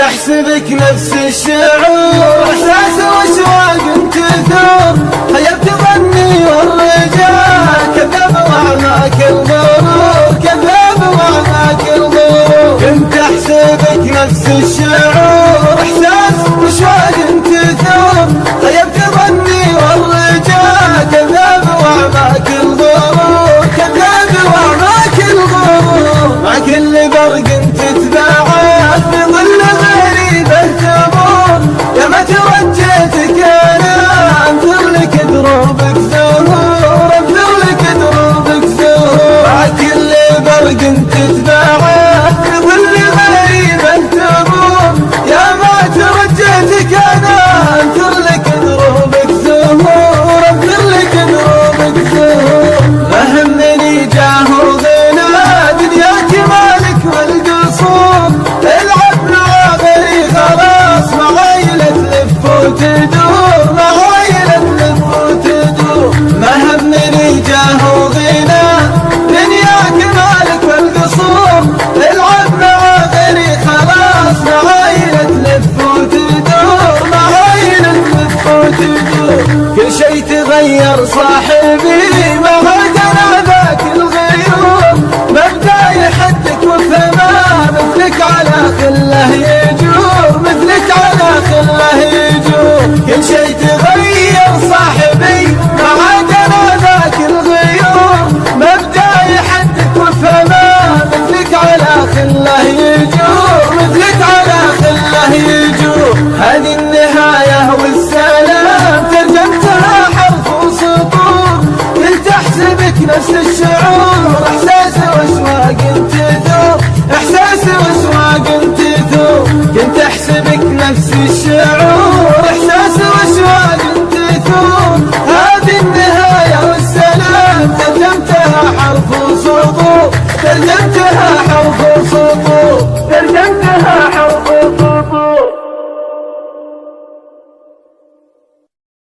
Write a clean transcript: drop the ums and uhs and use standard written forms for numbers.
احسبك نفس الشعور، احساس واشواق تثور، خيبت ظني والرجاء كذاب وعناك الغرور، كذاب وعناك الغرور. كنت احسبك نفس الشعور، احساس واشواق تثور، خيبت ظني والرجاء كذاب وعناك الغرور، كذاب وعناك الغرور. مع كل برق تتبعث في ظل غريبه تمر، يا ما توجهتك انا انثر لك دروبك زهور، انثر لك دروبك زهور. مع كل برق تتبعث في ظل غريبه تمر، يا ما توجهتك انا انثر لك دروبك زهور، انثر لك دروبك زهور. ما همني جاه وغنى دنياك مالك والقصور، العب مع غيري خلاص معايلة تلف وتدور، معايلة تلف وتدور. ما همني جاه وغنى دنياك مالك والقصور، العب مع غيري خلاص معايلة تلف وتدور، معايلة تلف وتدور. كل شي تغير صاحبي ما عاد انا ذاك الغيور، مبدا يحدك وفما مثلك على خله يجور، مثلك على خله يجور. كل شي تغير صاحبي ما عاد انا ذاك الغيور، مبدا يحدك وفما مثلك على خله يجور، مثلك على خله يجور. هذه النهايه والسلام ترجمتها حرف وسطور، كنت احسبك نفس الشعور، احساس واشواق